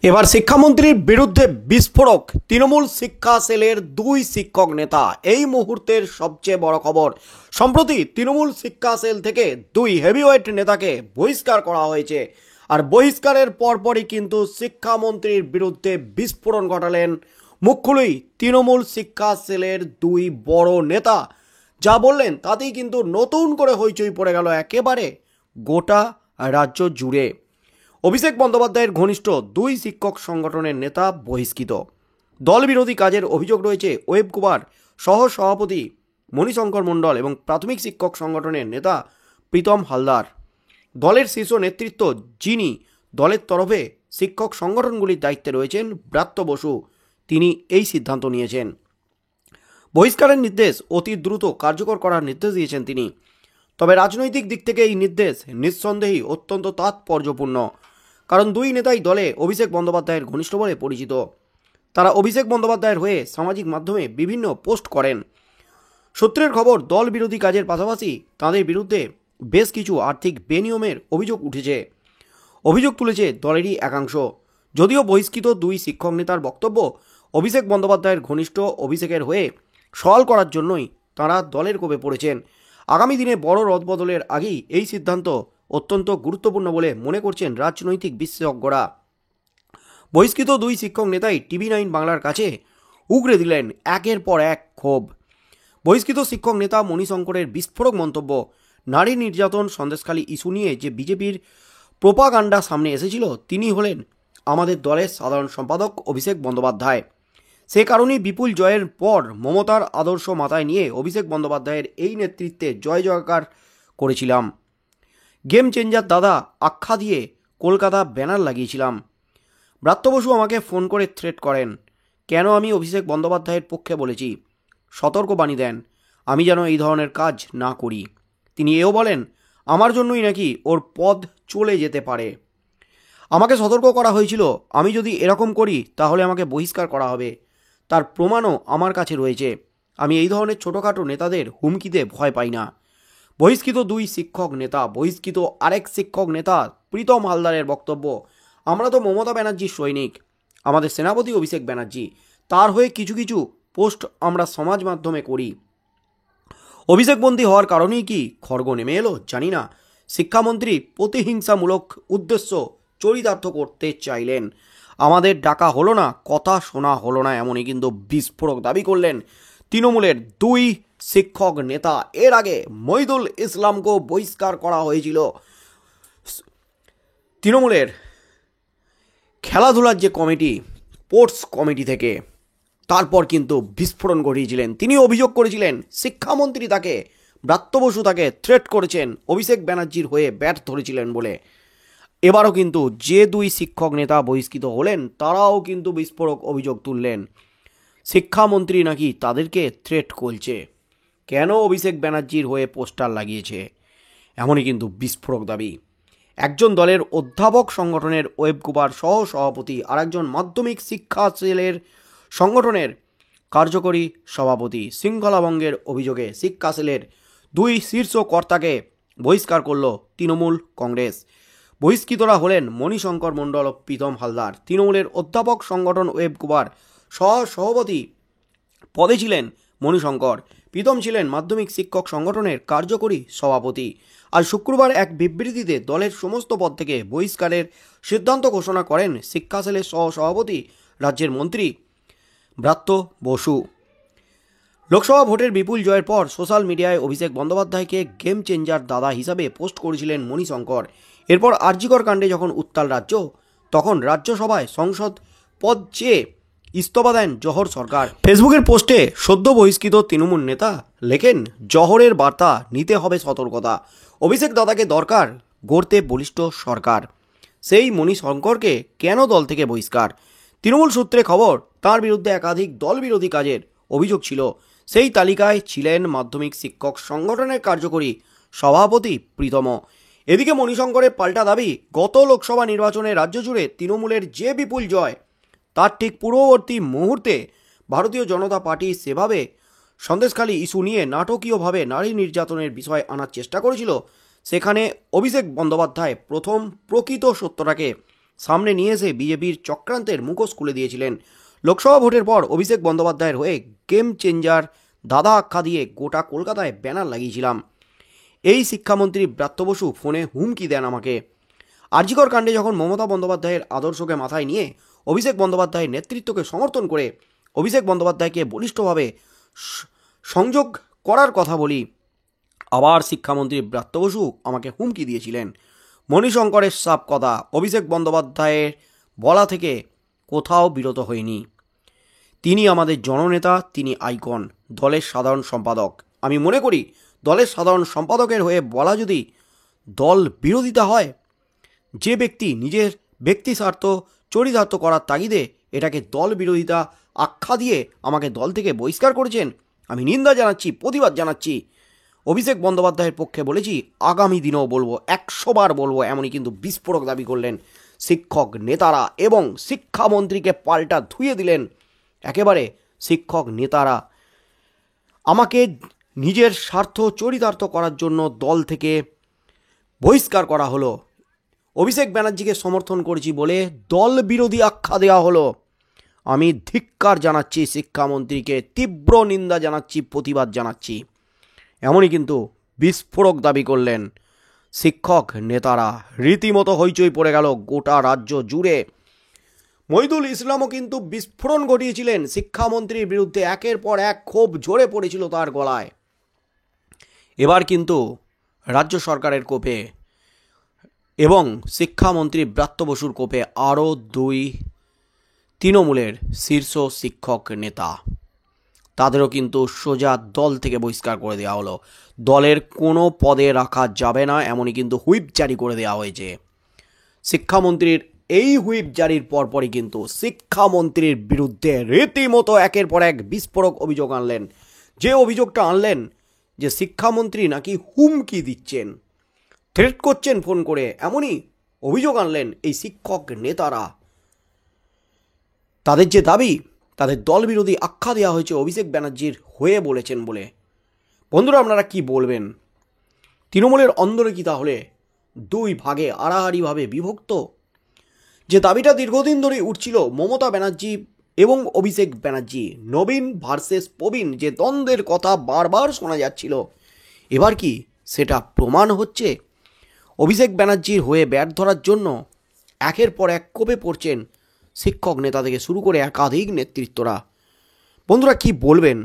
এবার শিক্ষামন্ত্রীর বিরুদ্ধে বিস্ফোরক তৃণমূল শিক্ষা সেলের দুই শিক্ষক নেতা। এই মুহূর্তের সবচেয়ে বড় খবর, সম্প্রতি তৃণমূল শিক্ষা সেল থেকে দুই হেভিওয়েট নেতাকে বহিষ্কার করা হয়েছে। আর বহিষ্কারের পরপরই কিন্তু শিক্ষামন্ত্রীর বিরুদ্ধে বিস্ফোরণ ঘটালেন মুখ খুলেই তৃণমূল শিক্ষা সেলের দুই বড় নেতা। যা বললেন তাতেই কিন্তু নতুন করে হইচই পড়ে গেল একেবারে গোটা রাজ্য জুড়ে। অভিষেক বন্দ্যোপাধ্যায়ের ঘনিষ্ঠ দুই শিক্ষক সংগঠনের নেতা বহিষ্কৃত। দলবিরোধী কাজের অভিযোগ রয়েছে ওয়েব কুমার সহ সভাপতি মণিশঙ্কর মণ্ডল এবং প্রাথমিক শিক্ষক সংগঠনের নেতা প্রীতম হালদার। দলের শীর্ষ নেতৃত্ব, যিনি দলের তরফে শিক্ষক সংগঠনগুলির দায়িত্বে রয়েছেন, ব্রাত্য বসু, তিনি এই সিদ্ধান্ত নিয়েছেন। বহিষ্কারের নির্দেশ অতি দ্রুত কার্যকর করার নির্দেশ দিয়েছেন তিনি। তবে রাজনৈতিক দিক থেকে এই নির্দেশ নিঃসন্দেহেই অত্যন্ত তাৎপর্যপূর্ণ, কারণ দুই নেতাই দলে অভিষেক বন্দ্যোপাধ্যায়ের ঘনিষ্ঠ বলে পরিচিত। তারা অভিষেক বন্দ্যোপাধ্যায়ের হয়ে সামাজিক মাধ্যমে বিভিন্ন পোস্ট করেন। সূত্রের খবর, দল বিরোধী কাজের পাশাপাশি তাদের বিরুদ্ধে বেশ কিছু আর্থিক বেনিয়মের অভিযোগ উঠেছে। অভিযোগ তুলেছে দলেরই একাংশ। যদিও বহিষ্কৃত দুই শিক্ষক নেতার বক্তব্য, অভিষেক বন্দ্যোপাধ্যায়ের ঘনিষ্ঠ অভিষেকের হয়ে সওয়াল করার জন্যই তাঁরা দলের কোপে পড়েছেন। আগামী দিনে বড় রদবদলের আগেই এই সিদ্ধান্ত অত্যন্ত গুরুত্বপূর্ণ বলে মনে করছেন রাজনৈতিক বিশেষজ্ঞরা। বহিষ্কৃত দুই শিক্ষক নেতাই TV9 বাংলার কাছে উগরে দিলেন একের পর এক ক্ষোভ। বহিষ্কৃত শিক্ষক নেতা মণিশঙ্করের বিস্ফোরক মন্তব্য, নারী নির্যাতন সন্দেশখালী ইস্যু নিয়ে যে বিজেপির প্রোপাগান্ডা সামনে এসেছিল, তিনি হলেন আমাদের দলের সাধারণ সম্পাদক অভিষেক বন্দ্যোপাধ্যায়। সে কারণেই বিপুল জয়ের পর মমতার আদর্শ মাথায় নিয়ে অভিষেক বন্দ্যোপাধ্যায়ের এই নেতৃত্বে জয় জয়কার করেছিলাম। গেম চেঞ্জার দাদা আখ্যা দিয়ে কলকাতা ব্যানার লাগিয়েছিলাম। ব্রাত্য বসু আমাকে ফোন করে থ্রেট করেন, কেন আমি অভিষেক বন্দ্যোপাধ্যায়ের পক্ষে বলেছি, সতর্কবাণী দেন আমি যেন এই ধরনের কাজ না করি। তিনি এও বলেন, আমার জন্যই নাকি ওর পদ চলে যেতে পারে। আমাকে সতর্ক করা হয়েছিল, আমি যদি এরকম করি তাহলে আমাকে বহিষ্কার করা হবে। তার প্রমাণও আমার কাছে রয়েছে। আমি এই ধরনের ছোটোখাটো নেতাদের হুমকিতে ভয় পাই না। বহিষ্কৃত দুই শিক্ষক নেতা। বহিষ্কৃত আরেক শিক্ষক নেতা প্রীতম হালদারের বক্তব্য, আমরা তো মমতা ব্যানার্জির সৈনিক, আমাদের সেনাপতি অভিষেক ব্যানার্জি, তার হয়ে কিছু কিছু পোস্ট আমরা সমাজ মাধ্যমে করি। অভিষেকবন্দী হওয়ার কারণেই কি খড়গ নেমে এলো জানি না। শিক্ষামন্ত্রী প্রতিহিংসামূলক উদ্দেশ্য চরিতার্থ করতে চাইলেন। আমাদের ডাকা হলো না, কথা শোনা হলো না, এমনই কিন্তু বিস্ফোরক দাবি করলেন তৃণমূলের দুই শিক্ষক নেতা। এর আগে মহিদুল ইসলামকেও বহিষ্কার করা হয়েছিল তৃণমূলের খেলাধুলার যে কমিটি, স্পোর্টস কমিটি থেকে। তারপর কিন্তু বিস্ফোরণ ঘটিয়েছিলেন। তিনি অভিযোগ করেছিলেন শিক্ষামন্ত্রী তাকে, ব্রাত্য বসু তাকে থ্রেট করেছেন অভিষেক ব্যানার্জির হয়ে ব্যাট ধরেছিলেন বলে। এবারও কিন্তু যে দুই শিক্ষক নেতা বহিষ্কৃত হলেন, তারাও কিন্তু বিস্ফোরক অভিযোগ তুললেন, শিক্ষামন্ত্রী নাকি তাদেরকে থ্রেট করছে, কেন অভিষেক ব্যানার্জির হয়ে পোস্টার লাগিয়েছে, এমনই কিন্তু বিস্ফোরক দাবি। একজন দলের অধ্যাপক সংগঠনের ওয়েব কুমার সহ সভাপতি, আর একজন মাধ্যমিক শিক্ষা সেলের সংগঠনের কার্যকরী সভাপতি শৃঙ্খলাভঙ্গের অভিযোগে শিক্ষা সেলের দুই শীর্ষ কর্তাকে বহিষ্কার করল তৃণমূল কংগ্রেস। বহিষ্কৃতরা হলেন মণিশঙ্কর মণ্ডল ও প্রীতম হালদার। তৃণমূলের অধ্যাপক সংগঠন ওয়েব কুমার সহ সভাপতি পদে ছিলেন মণিশঙ্কর, প্রীতম ছিলেন মাধ্যমিক শিক্ষক সংগঠনের কার্যকরী সভাপতি। আজ শুক্রবার এক বিবৃতিতে দলের সমস্ত পদ থেকে বহিষ্কারের সিদ্ধান্ত ঘোষণা করেন শিক্ষা সেলের সহ সভাপতি রাজ্যের মন্ত্রী ব্রাত্য বসু। লোকসভা ভোটের বিপুল জয়ের পর সোশ্যাল মিডিয়ায় অভিষেক বন্দ্যোপাধ্যায়কে গেম চেঞ্জার দাদা হিসাবে পোস্ট করেছিলেন মণিশঙ্কর। এরপর আরজিকর কাণ্ডে যখন উত্তাল রাজ্য, তখন রাজ্যসভায় সংসদ পদ চেয়ে ইস্তফা দেন জহর সরকার। ফেসবুকের পোস্টে সদ্য বহিষ্কৃত তৃণমূল নেতা লেখেন, জহরের বার্তা নিতে হবে সতর্কতা, অভিষেক দাদাকে দরকার গড়তে বলিষ্ঠ সরকার। সেই মণিশঙ্করকে কেন দল থেকে বহিষ্কার? তৃণমূল সূত্রে খবর, তার বিরুদ্ধে একাধিক দল বিরোধী কাজের অভিযোগ ছিল। সেই তালিকায় ছিলেন মাধ্যমিক শিক্ষক সংগঠনের কার্যকরী সভাপতি প্রীতম। এদিকে মণিশঙ্করের পাল্টা দাবি, গত লোকসভা নির্বাচনে রাজ্য জুড়ে তৃণমূলের যে বিপুল জয়, তার ঠিক পূর্ববর্তী মুহূর্তে ভারতীয় জনতা পার্টি সেভাবে সন্দেশখালী ইস্যু নিয়ে নাটকীয়ভাবে নারী নির্যাতনের বিষয় আনার চেষ্টা করেছিল, সেখানে অভিষেক বন্দ্যোপাধ্যায় প্রথম প্রকৃত সত্যটাকে সামনে নিয়ে এসে বিজেপির চক্রান্তের মুখোশ খুলে দিয়েছিলেন। লোকসভা ভোটের পর অভিষেক বন্দ্যোপাধ্যায়ের হয়ে গেম চেঞ্জার দাদা আখ্যা দিয়ে গোটা কলকাতায় ব্যানার লাগিয়েছিলাম। এই শিক্ষামন্ত্রী ব্রাত্য বসু ফোনে হুমকি দেন আমাকে। আরজিকর কাণ্ডে যখন মমতা বন্দ্যোপাধ্যায়ের আদর্শকে মাথায় নিয়ে অভিষেক বন্দ্যোপাধ্যায়ের নেতৃত্বকে সমর্থন করে অভিষেক বন্দ্যোপাধ্যায়কে বলিষ্ঠভাবে সংযোগ করার কথা বলি, আবার শিক্ষামন্ত্রী ব্রাত্য বসু আমাকে হুমকি দিয়েছিলেন। মণিশঙ্করের সাপ কথা অভিষেক বন্দ্যোপাধ্যায়ের বলা থেকে কোথাও বিরত হয়নি। তিনি আমাদের জননেতা, তিনি আইকন, দলের সাধারণ সম্পাদক। আমি মনে করি দলের সাধারণ সম্পাদকের হয়ে বলা যদি দল বিরোধিতা হয়, যে ব্যক্তি নিজের ব্যক্তি স্বার্থ চরিতার্থ করার তাগিদে এটাকে দল বিরোধিতা আখ্যা দিয়ে আমাকে দল থেকে বহিষ্কার করেছেন, আমি নিন্দা জানাচ্ছি, প্রতিবাদ জানাচ্ছি। অভিষেক বন্দ্যোপাধ্যায়ের পক্ষে বলেছি, আগামী দিনেও বলবো, 100 বার বলবো, এমনই কিন্তু বিস্ফোরক দাবি করলেন শিক্ষক নেতারা এবং শিক্ষামন্ত্রীকে পাল্টা ধুয়ে দিলেন একেবারে শিক্ষক নেতারা। আমাকে নিজের স্বার্থ চরিতার্থ করার জন্য দল থেকে বহিষ্কার করা হলো, অভিষেক ব্যানার্জিকে সমর্থন করেছি বলে দল বিরোধী আখ্যা দেওয়া হলো। আমি ধিক্কার জানাচ্ছি শিক্ষামন্ত্রীকে, তীব্র নিন্দা জানাচ্ছি, প্রতিবাদ জানাচ্ছি। এমনই কিন্তু বিস্ফোরক দাবি করলেন শিক্ষক নেতারা। রীতিমতো হইচই পড়ে গেল গোটা রাজ্য জুড়ে। মহিদুল ইসলামও কিন্তু বিস্ফোরণ ঘটিয়েছিলেন শিক্ষামন্ত্রীর বিরুদ্ধে। একের পর এক ক্ষোভ ঝরে পড়েছিল তার গলায়। এবার কিন্তু রাজ্য সরকারের কোপে এবং শিক্ষামন্ত্রী ব্রাত্য বসুর কোপে আরও 2 তৃণমূলের শীর্ষ শিক্ষক নেতা, তাদেরও কিন্তু সোজা দল থেকে বহিষ্কার করে দেওয়া হলো। দলের কোনো পদে রাখা যাবে না, এমনই কিন্তু হুইপ জারি করে দেওয়া হয়েছে। শিক্ষামন্ত্রীর এই হুইপ জারির পরপরই কিন্তু শিক্ষামন্ত্রীর বিরুদ্ধে রীতিমতো একের পর এক বিস্ফোরক অভিযোগ আনলেন। যে অভিযোগটা আনলেন যে শিক্ষামন্ত্রী নাকি হুমকি দিচ্ছেন, থ্রেট করছেন ফোন করে, এমনই অভিযোগ আনলেন এই শিক্ষক নেতারা। তাদের যে দাবি, তাদের দল বিরোধী আখ্যা দেওয়া হয়েছে অভিষেক ব্যানার্জির হয়ে বলেছেন বলে। বন্ধুরা, আপনারা কি বলবেন? তৃণমূলের অন্দরে কি তাহলে 2 ভাগে আড়াআড়িভাবে বিভক্ত? যে দাবিটা দীর্ঘদিন ধরে উঠছিল মমতা ব্যানার্জি এবং অভিষেক ব্যানার্জি, নবীন ভার্সেস প্রবীণ, যে দ্বন্দ্বের কথা বারবার শোনা যাচ্ছিল, এবার কি সেটা প্রমাণ হচ্ছে? অভিষেক ব্যানার্জির হয়ে ব্যাট ধরার জন্য একের পর এক কোপে পড়ছেন শিক্ষক নেতা থেকে শুরু করে একাধিক নেতৃত্বরা। বন্ধুরা, কি বলবেন?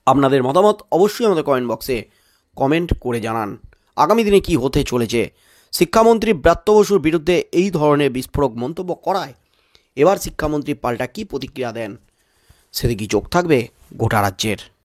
আপনাদের মতামত অবশ্যই আমাদের কমেন্ট বক্সে কমেন্ট করে জানান। আগামী দিনে কি হতে চলেছে? শিক্ষামন্ত্রী ব্রাত্য বসুর বিরুদ্ধে এই ধরনের বিস্ফোরক মন্তব্য করায় এবার শিক্ষামন্ত্রী পাল্টা কি প্রতিক্রিয়া দেন, সেদিকে চোখ থাকবে গোটা রাজ্যের।